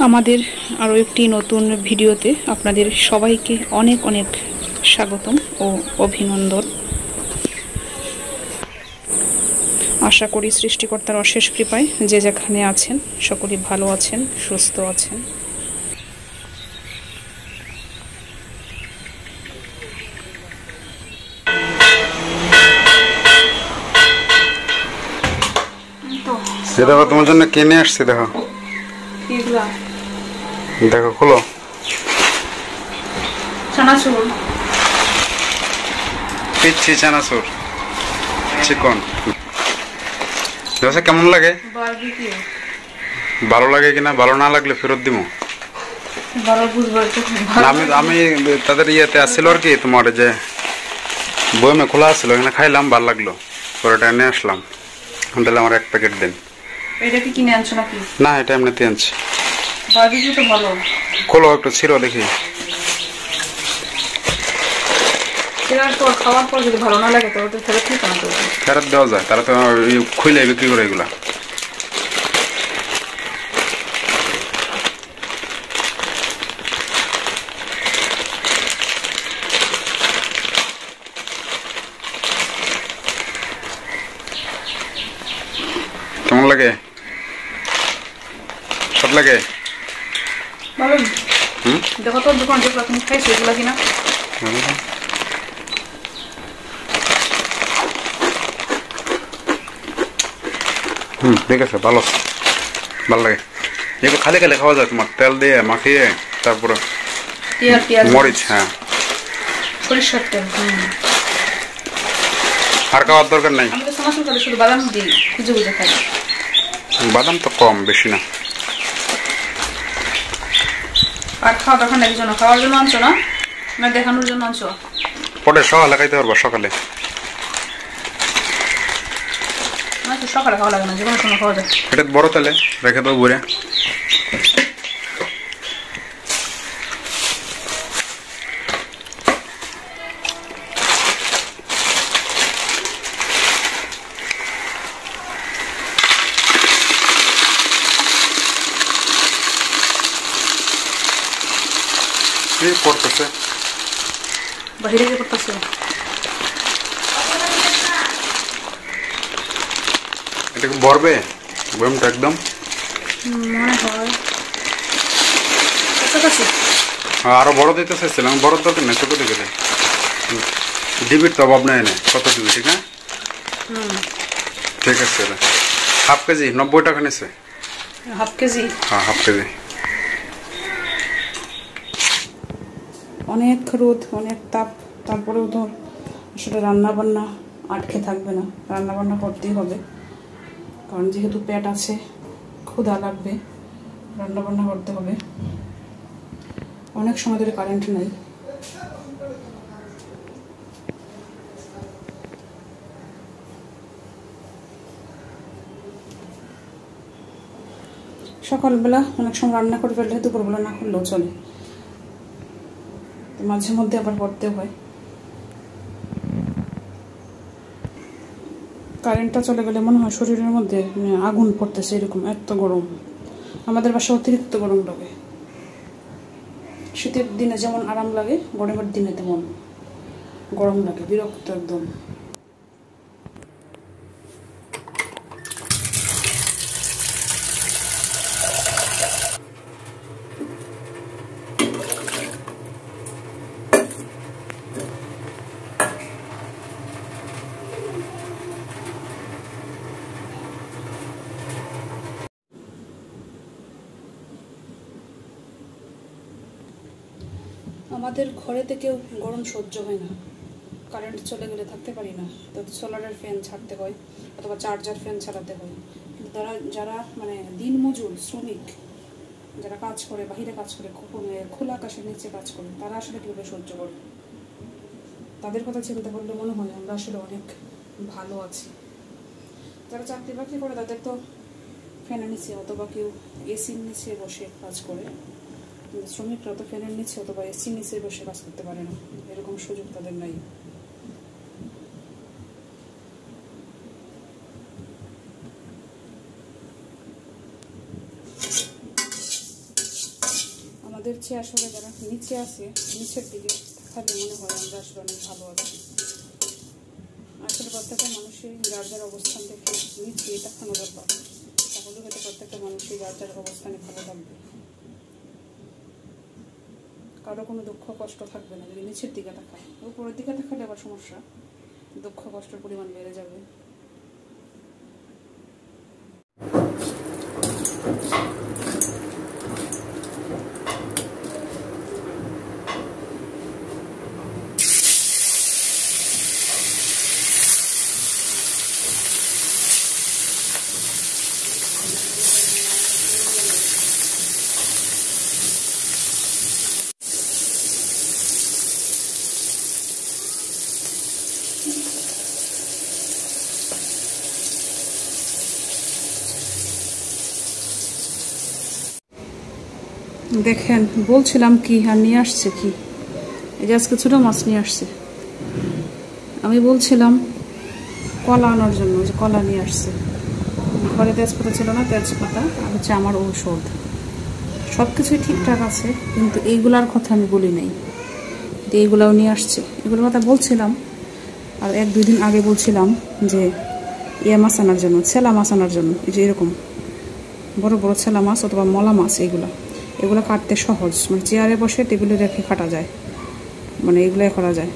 আমাদের আরও একটি নতুন ভিডিওতে আপনাদের সবাইকে অনেক অনেক স্বাগতম ও অভিনন্দন। আশা করি সৃষ্টিকর্তার অশেষ কৃপায় যে যেখানে আছেন সকলেই ভালো আছেন, সুস্থ আছেন। দেখো তোমার জন্য কিনে আসছি। দেখো দেখো, খোলো। চানাচুর, পিচ্ছি চানাচুর, চিকন। কেমন লাগে? ভালো লাগে কিনা, ভালো না লাগলে ফেরত দিব। আমি তাদের ইয়েতে আসছিল আর কি, তোমার যে বইমে খোলা আসছিল, এখানে খাইলাম, ভালো লাগলো, পরে এটা নিয়ে আসলাম। তাহলে আমার এক প্যাকেট দেন। এটা কি কিনে আনছো নাকি? না, এটা এমনিতে আনছি। বারবিকিউ তো ভালো। খোলো একটু, ছিল দেখি। খাওয়ার পর যদি ভালো না লাগে তো ফেরত নিতে হবে। ফেরত দেওয়া যায়, তারা তো খুলে বিক্রি করে এগুলা। কেমন লাগে? সব লাগে ভালো। দেখো তোর দোকান যেগুলো তুমি খাইছো এগুলো কিনা। ঠিক আছে, ভালো ভালো লাগে। এগুলো খালি খালি খাওয়া যায়, তোমার তেল দিয়ে মাখিয়ে তারপরে মরিচ, হ্যাঁ, সরিষার তেল। আর খাওয়ার দরকার নাই। আমি তো চানাচুর খালি শুধু বাদাম দিই, খুঁজে খুঁজে খাই। বাদাম তো কম, বেশি না। আর খাওয়া দরকার নাই, জন্য খাওয়ার জন্য আনছো না, না দেখানোর জন্য আনছো? পরে সকালে খাইতে পারবো, সকালে। সকালে খাওয়া লাগে না, যে কোনো সময় খাওয়া যায়। এটা বড় তেলে রেখে দেবো ভরে। কি করতেছে? বাহিরে গিয়ে করতেছে। এটা কি ভরবে বয়মটা একদম? মনে হয় কাছাকাছি। আরো বড় দিতে চাইছিলাম, বড় দরকার নেই, ছোট দিকে ডিবির তো অভাব নেই। কত দিবি? ঠিক আছে, ঠিক আছে। হাফ কেজি 90 টাকা নিচ্ছে। Half KG? হ্যাঁ, হাফ কেজি। অনেক রোদ, অনেক তাপ, তারপরেও তো আসলে রান্নাবান্না আটকে থাকবে না, রান্নাবান্না করতেই হবে। কারণ যেহেতু পেট আছে, ক্ষুধা লাগবে, রান্নাবান্না করতে হবে। অনেক সময় ধরে কারেন্ট নেই। সকালবেলা অনেক সময় রান্না করে ফেললে দুপুরবেলা না করলেও চলে, মাঝে মধ্যে আবার করতে হয়। কারেন্টটা চলে গেলে মনে হয় শরীরের মধ্যে আগুন পড়তেছে, এরকম এত গরম। আমাদের বাসায় অতিরিক্ত গরম লাগে। শীতের দিনে যেমন আরাম লাগে, গরমের দিনে তেমন গরম লাগে, বিরক্ত একদম। আমাদের ঘরে থেকেও গরম সহ্য হয় না, কারেন্ট চলে গেলে থাকতে পারি না, তো সোলারের ফ্যান ছাড়তে হয় অথবা চার্জার ফ্যান চালাতে হয়। কিন্তু যারা মানে দিনমজুর শ্রমিক, যারা কাজ করে, বাহিরে কাজ করে, খোলা আকাশের নিচে কাজ করে, তারা আসলে কীভাবে সহ্য করে? তাদের কথা চিন্তা করলে মনে হয় আমরা আসলে অনেক ভালো আছি। যারা চাকরি বাকরি করে তাদের তো ফ্যানের নিচে অথবা কেউ এসির নিচে বসে কাজ করে, কিন্তু শ্রমিকরা তো ফ্যানের নিচে অথবা এসির নিচে বসে কাজ করতে পারে না, এরকম সুযোগ তাদের নাই। আমাদের চেয়ে আসলে যারা নিচে আছে, নিচের দিকে তাহলে মনে হয় আমরা আসলে অনেক ভালো আছি। আসলে প্রত্যেকটা মানুষের যার যার অবস্থান থেকে নিচে দেখানো দরকার, তাহলে হয়তো প্রত্যেকটা মানুষই যার যার অবস্থানে ভালো থাকবে, কারো কোনো দুঃখ কষ্ট থাকবে না যদি নিচের দিকে তাকায়। উপরের দিকে তাকালে আবার সমস্যা, দুঃখ কষ্টের পরিমাণ বেড়ে যাবে। দেখেন বলছিলাম কি আর নিয়ে আসছে কি, এই যে আজকে ছোটো মাছ নিয়ে আসছে। আমি বলছিলাম কলা আনার জন্য, যে কলা নিয়ে আসছে। ঘরে তেজপাতা ছিল না, তেজপাতা আর হচ্ছে আমার ঔষধ, সব কিছুই ঠিকঠাক আছে, কিন্তু এইগুলার কথা আমি বলি নাই। এইগুলাও নিয়ে আসছে, এগুলোর কথা বলছিলাম। আর 1-2 দিন আগে বলছিলাম যে ইয়ে মাছ আনার জন্য, ছেলা মাছ আনার জন্য। এই যে এরকম বড় বড় ছেলা মাছ অথবা মলা মাছ, এগুলো কাটতে সহজ, মানে চেয়ারে বসে টেবিলে রেখে কাটা যায়, মানে এগুলো করা যায়,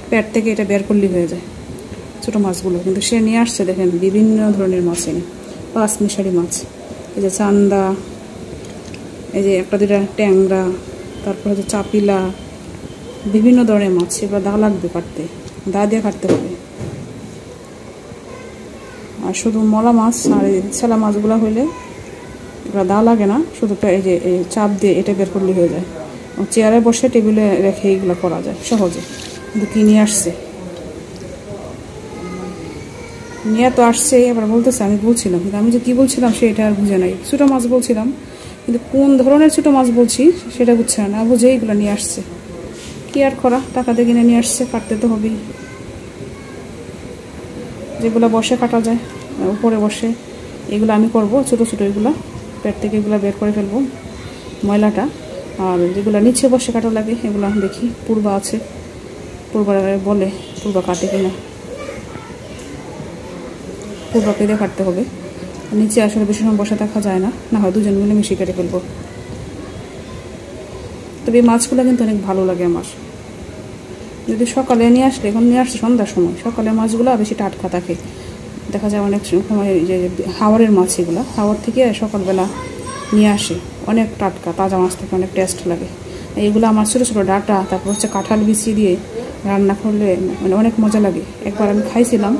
পেট থেকে এটা বের করলেই হয়ে যায় ছোটো মাছগুলো। কিন্তু সে নিয়ে আসছে দেখেন বিভিন্ন ধরনের মাছ এনে, 5 মিশালি মাছ, এই যে চান্দা, এই যে 1-2টা ট্যাংরা, তারপর হচ্ছে চাপিলা, বিভিন্ন ধরনের মাছ। এগুলো দা লাগবে কাটতে, দা দিয়ে কাটতে হবে। আর শুধু মলা মাছ আর ছেলা মাছগুলো হইলে এগুলো দা লাগে না, শুধু এই যে চাপ দিয়ে এটা বের করলে হয়ে যায়। চেয়ারে বসে টেবিলে রেখে এইগুলো করা যায় সহজে। কিন্তু কি নিয়ে আসছে, নিয়ে তো আসছে, এবার বলতেছে আমি বলছিলাম, কিন্তু আমি যে কী বলছিলাম সেটা আর বুঝে নাই। ছোটো মাছ বলছিলাম, কিন্তু কোন ধরনের ছোটো মাছ বলছি সেটা বুঝছে না, বুঝে এইগুলো নিয়ে আসছে। কি আর করা, টাকা দিয়ে কিনে নিয়ে আসছে, কাটতে তো হবেই। যেগুলো বসে কাটা যায়, উপরে বসে, এগুলো আমি করব। ছোটো ছোটো এগুলো পেট থেকে এগুলো বের করে ফেলবো ময়লাটা। আর যেগুলো নিচে বসে কাটা লাগে এগুলো দেখি পূর্বা আছে, পূর্বা বলে পূর্বা কাটে কিনা, পূর্বা কেটে কাটতে হবে। নিচে আসলে বেশি সময় বসে থাকা যায় না, না হয় 2জন মিলে মিশিয়ে কেটে ফেলবো। তবে এই মাছগুলো কিন্তু অনেক ভালো লাগে আমার। যদি সকালে নিয়ে আসলে, এখন নিয়ে আসছে সন্ধ্যার সময়, সকালে মাছগুলো বেশি টাটকা থাকে। দেখা যায় অনেক সময় যে হাওরের মাছ, এগুলো হাওর থেকে সকালবেলা নিয়ে আসে, অনেক টাটকা তাজা মাছ থেকে, অনেক টেস্ট লাগে। এইগুলো আমার ছোটো ছোটো ডাটা, তারপর হচ্ছে কাঁঠাল বিছিয়ে দিয়ে রান্না করলে মানে অনেক মজা লাগে। একবার আমি খাইছিলাম,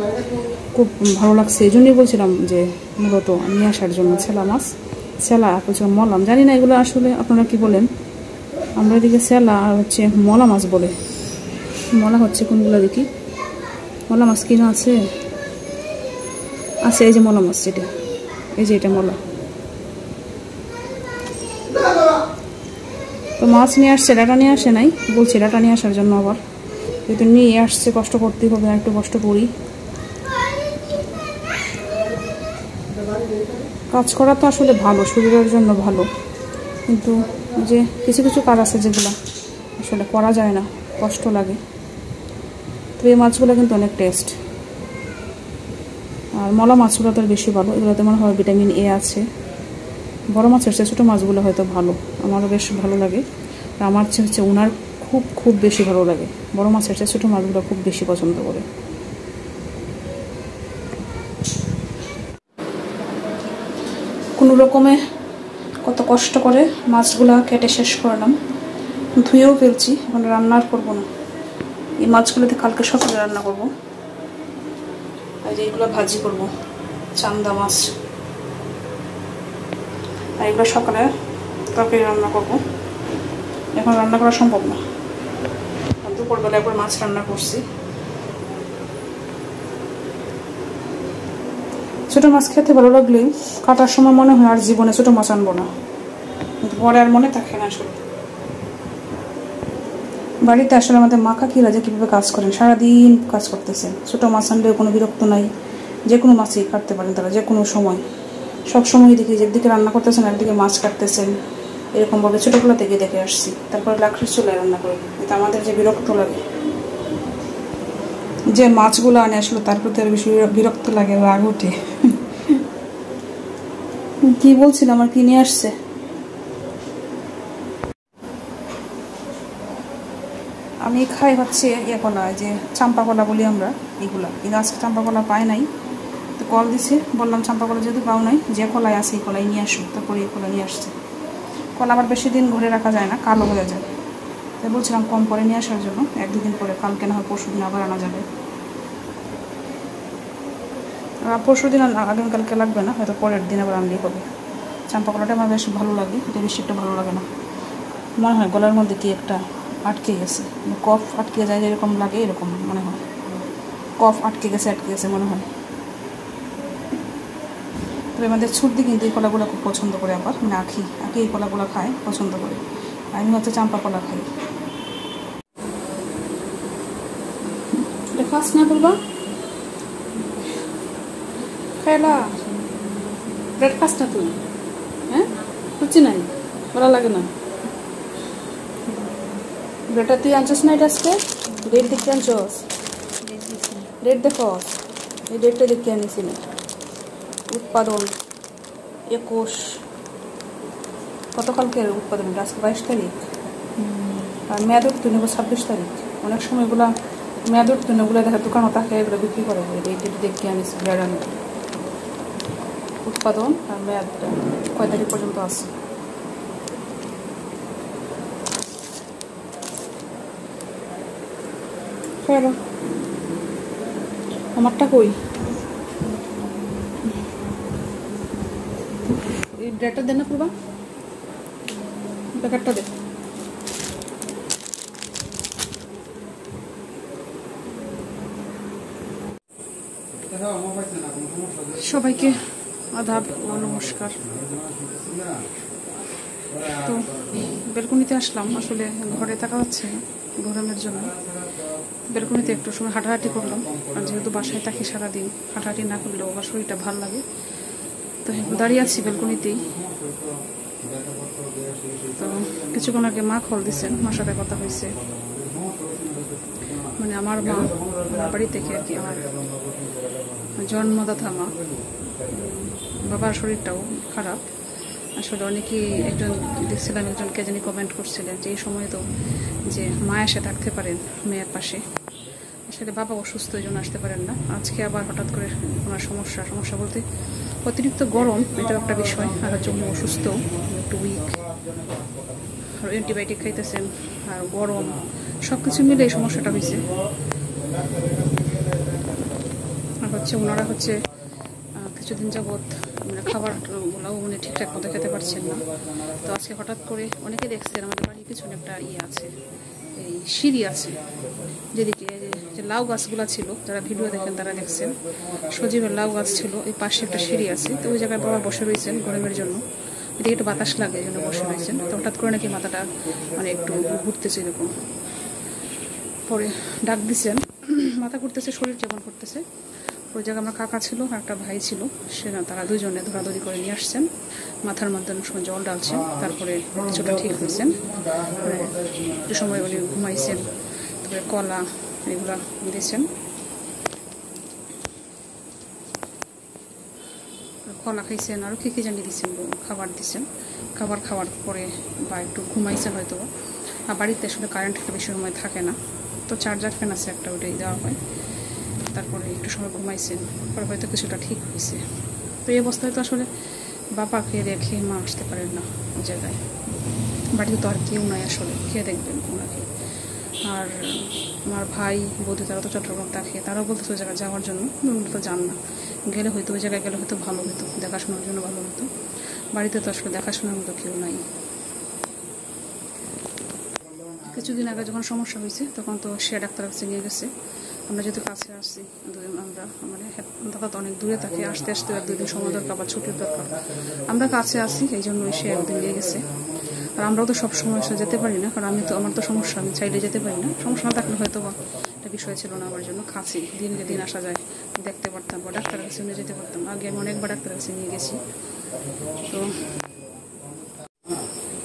খুব ভালো লাগছে। এই জন্যই বলছিলাম যে মূলত নিয়ে আসার জন্য ছেলা মাছ, ছেলা হচ্ছে মলাম, জানি না এগুলো আসলে আপনারা কি বলেন। আমরা এদিকে ছেলা আর হচ্ছে মলা মাছ বলে। মলা হচ্ছে কোনগুলো দেখি, মলা মাছ কিনা আছে, এই যে মলা মাছ, যেটা এই যে এটা মলা। তো মাছ নিয়ে আসছে, ডাটা নিয়ে আসে নাই, বলছি ডাটা নিয়ে আসার জন্য। আবার যেহেতু নিয়ে আসছে কষ্ট করতেই হবে, একটু কষ্ট করি। কাজ করা তো আসলে ভালো, শরীরের জন্য ভালো, কিন্তু যে কিছু কিছু কাজ আছে যেগুলো আসলে করা যায় না, কষ্ট লাগে। তো এই মাছগুলো কিন্তু অনেক টেস্ট। আর মলা মাছগুলো তো বেশি ভালো, এগুলোতে মনে হয় ভিটামিন এ আছে। বড় মাছের চেয়ে ছোটো মাছগুলো হয়তো ভালো, আমারও বেশ ভালো লাগে। আর আমার চেয়ে হচ্ছে ওনার খুব খুব বেশি ভালো লাগে, বড় মাছের চেয়ে ছোটো মাছগুলো খুব বেশি পছন্দ করে। কোনো রকমে কত কষ্ট করে মাছগুলো কেটে শেষ করলাম, ধুয়েও ফেলছি। এখন রান্না আর করবো না, এই মাছগুলোতে কালকে সকালে রান্না করবো। আর এইগুলো ভাজি করবো, চান্দা মাছ। আর এগুলো সকালে তরকারি রান্না করবো, এখন রান্না করা সম্ভব না। দুপুরবেলা একবার মাছ রান্না করছি। ছোটো মাছ খেতে ভালো লাগলেই কাটার সময় মনে হয় আর জীবনে ছোটো মাছ আনবো না, কিন্তু পরে আর মনে থাকে না। আসলে বাড়িতে আসলে আমাদের মা কাকিরা যে কীভাবে কাজ করেন, সারাদিন কাজ করতেছেন। ছোটো মাছ আনলেও কোনো বিরক্ত নাই, যে কোনো মাছই কাটতে পারেন তারা, যে কোনো সময়। সব সময় দেখি যে একদিকে রান্না করতেছেন, একদিকে মাছ কাটতেছেন, এরকমভাবে ছোটোবেলা থেকে দেখে আসছি। তারপর লাকড়ির চুলায় রান্না করি, এটা আমাদের যে বিরক্ত লাগে, যে মাছগুলো আনে আসলে তার প্রতি আর বেশি বিরক্ত লাগে, রাগ ওঠে। কি বলছিলাম, আমার কি নিয়ে আসছে? আমি খাই হচ্ছে ইয়ে কলা, যে চাম্পা কলা বলি আমরা, এগুলা। কিন্তু আজকে চাম্পা কলা পাই নাই, তো কল দিছে, বললাম চাম্পা কলা যেহেতু পাও নাই, যে কলাই আছে এই কলাই নিয়ে আসো। তারপরে এই কলা নিয়ে আসছে। কলা আবার বেশি দিন ঘরে রাখা যায় না, কালো হয়ে যায়। তাই বলছিলাম কম পরে নিয়ে আসার জন্য, 1-2 দিন পরে, কালকে না হয় পরশু দিন আবার আনা যাবে। পরশু দিন আগামীকালকে লাগবে না, হয়তো পরের দিন আবার আনলেই হবে। চাম্পা কলাটা আমার বেশ ভালো লাগে, এটা বেশি একটা ভালো লাগে না। মনে হয় গলার মধ্যে কি একটা আটকে গেছে, কফ আটকে যায় যেরকম লাগে, এরকম মনে হয়। কফ আটকে গেছে মনে হয়। তবে আমাদের ছুটি কিন্তু এই কলাগুলো খুব পছন্দ করে, আবার মানে আখি এই কলাগুলো খায়, পছন্দ করে। আমি হচ্ছে চাম্পা কলা খাই। খাস না বলবা, খাইলা ব্রেড খাস না তুই? হ্যাঁ, বুঝছি নাই, ভালো লাগে না ব্রেডটা। তুই আনছস না এটা আজকে? ডেট দেখতে আনছস? ডেট দেখো, এই ডেটটা দেখতে আনিছি না। উৎপাদন 21, গতকালকের উৎপাদন, আজকে 22 তারিখ। আর মেয়াদ উত্তীর্ণ 26 তারিখ। অনেক সময় এগুলো মেয়াদ উত্তীর্ণগুলো দেখা দোকানও থাকে, এগুলো বিক্রি করে। এই ডেট দেখতে আনিছি ব্রেড আনি। উৎপাদন আর মেয়াদটা কয় তারিখ পর্যন্ত আছে। আমারটা কই? এই ব্রেডটা দে না পূর্বা, প্যাকেটটা দে। সবাইকে আদাব ও নমস্কার। তো বেলকনিতে আসলাম, আসলে ঘরে থাকা হচ্ছে না গরমের জন্য। বেলকনিতে একটু সময় হাঁটাহাঁটি করলাম, আর যেহেতু বাসায় থাকি সারাদিন, হাঁটাহাঁটি না করলেও আমার শরীরটা ভালো লাগে। তো দাঁড়িয়ে আছি বেলকনিতেই। তো কিছুক্ষণ আগে মা কল দিচ্ছেন, মার সাথে কথা হয়েছে। মানে আমার মা, আমার বাড়ি থেকে আর কি, আমার জন্মদাতা মা। বাবার শরীরটাও খারাপ। আসলে অনেকেই, একজন দেখছিলাম, একজনকে যিনি কমেন্ট করছিলেন যে এই সময় তো যে মা এসে থাকতে পারেন মেয়ের পাশে। আসলে বাবা অসুস্থ, এই জন্য আসতে পারেন না। আজকে আবার হঠাৎ করে ওনার সমস্যা বলতে অতিরিক্ত গরম, এটাও একটা বিষয়। আর হচ্ছে উনি অসুস্থ, একটু উইক, আর অ্যান্টিবায়োটিক খাইতেছেন, আর গরম, সব কিছু মিলে এই সমস্যাটা হয়েছে। আর হচ্ছে ওনারা হচ্ছে কিছুদিন যাবৎ মানে খাবারগুলো উনি ঠিকঠাক মতো খেতে পারছেন না। তো আজকে হঠাৎ করে, অনেকে দেখছেন আমাদের বাড়ির পিছনে একটা আছে, এই সিঁড়ি আছে, যেদিকে যে লাউ গাছগুলো ছিল, যারা ভিডিও দেখেন তারা দেখছেন, সজীবের লাউ গাছ ছিল, এই পাশে একটা সিঁড়ি আছে। তো ওই জায়গায় বাবা বসে রয়েছেন গরমের জন্য, এদিকে একটু বাতাস লাগে, এই জন্য বসে রয়েছেন। তো হঠাৎ করে নাকি মাথাটা মানে একটু ঘুরতেছে এরকম, পরে ডাক দিচ্ছেন, মাথা ঘুরতেছে, শরীর যেমন করতেছে। ওই জায়গায় আমার কাকা ছিল আর একটা ভাই ছিল, তারা দুজনে ধরাধরি করে নিয়ে আসছেন। মাথার মধ্যে সময় জল ডালছেন, তারপরে কিছুটা ঠিক হয়েছেন। একটু সময় উনি ঘুমাইছেন, তারপরে কলা এগুলা দিয়েছেন, কলা খাইছেন, আরও কী জানি দিচ্ছেন, খাবার দিচ্ছেন। খাবার খাওয়ার পরে বা একটু ঘুমাইছেন হয়তো। আর বাড়িতে আসলে কারেন্ট একটা বেশি সময় থাকে না, তো চার্জার ফ্যান আছে একটা, ওইটাই দেওয়া হয়। তারপরে একটু সময় ঘুমাইছেন, পরে হয়তো কিছুটা ঠিক হয়েছে। তো এই অবস্থায় তো আসলে বাবাকে রেখে মা আসতে পারেন না ওই জায়গায়। বাড়িতে তো আর কেউ নাই আসলে, খেয়ে দেখবেন ওনাকে। আর আমার ভাই বৌদি তারা তো চট্টগ্রাম থাকে, তারাও বলতেছে ওই জায়গায় যাওয়ার জন্য, উনি তো যান না। গেলে হয়তো ওই জায়গায় গেলে হয়তো ভালো হতো, দেখাশোনার জন্য ভালো হতো। বাড়িতে তো আসলে দেখাশোনার মতো কেউ নাই। কিছুদিন আগে যখন সমস্যা হয়েছে তখন তো সে ডাক্তার কাছে নিয়ে গেছে। আমরা যেহেতু কাছে আসছি, আমরা মানে দাদা তো অনেক দূরে থাকে, আসতে 1-2 দিন সময় দরকার বা ছুটির দরকার। আমরা কাছে আসি, এই জন্য সে একদিন নিয়ে গেছে। আর আমরাও তো সব সময় যেতে পারি না, কারণ আমার তো সমস্যা, আমি চাইলে যেতে পারি না। সমস্যা না থাকলে হয়তো বা একটা বিষয় ছিল না আমার জন্য। কাছে দিনকে দিন আসা যায়, দেখতে পারতাম বা ডাক্তারের কাছে নিয়ে যেতে পারতাম। আগে আমি অনেকবার ডাক্তারের কাছে নিয়ে গেছি। তো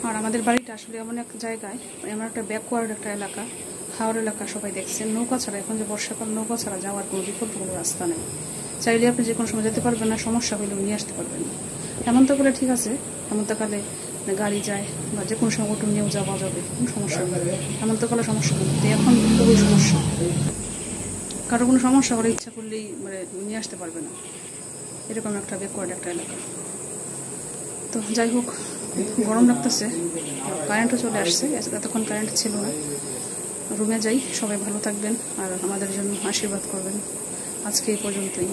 আর আমাদের বাড়িটা আসলে এমন এক জায়গায়, এমন একটা ব্যাকওয়ার্ড একটা এলাকা, হাওড় এলাকা, সবাই দেখছেন। নৌকা ছাড়া, এখন যে বর্ষাকাল, নৌকা ছাড়া যাওয়ার কোনো বিকল্প কোনো রাস্তা নেই। চাইলে আপনি যে কোনো সময় যেতে পারবেন না, সমস্যা হলেও নিয়ে আসতে পারবেন না। হেমন্তকালে ঠিক আছে, হেমন্তকালে গাড়ি যায় বা যে কোনো সময় অটো নিয়েও যাওয়া যাবে, কোনো সমস্যা নেই। হেমন্তকালে সমস্যা নেই, এখন খুবই সমস্যা। কারো কোনো সমস্যা হলে ইচ্ছা করলেই মানে নিয়ে আসতে পারবে না, এরকম একটা ব্যাকওয়ার্ড একটা এলাকা। তো যাই হোক, গরম লাগতেছে, কারেন্টও চলে আসছে, এতক্ষণ কারেন্ট ছিল না। রুমে যাই, সবাই ভালো থাকবেন আর আমাদের জন্য আশীর্বাদ করবেন। আজকে এই পর্যন্তই।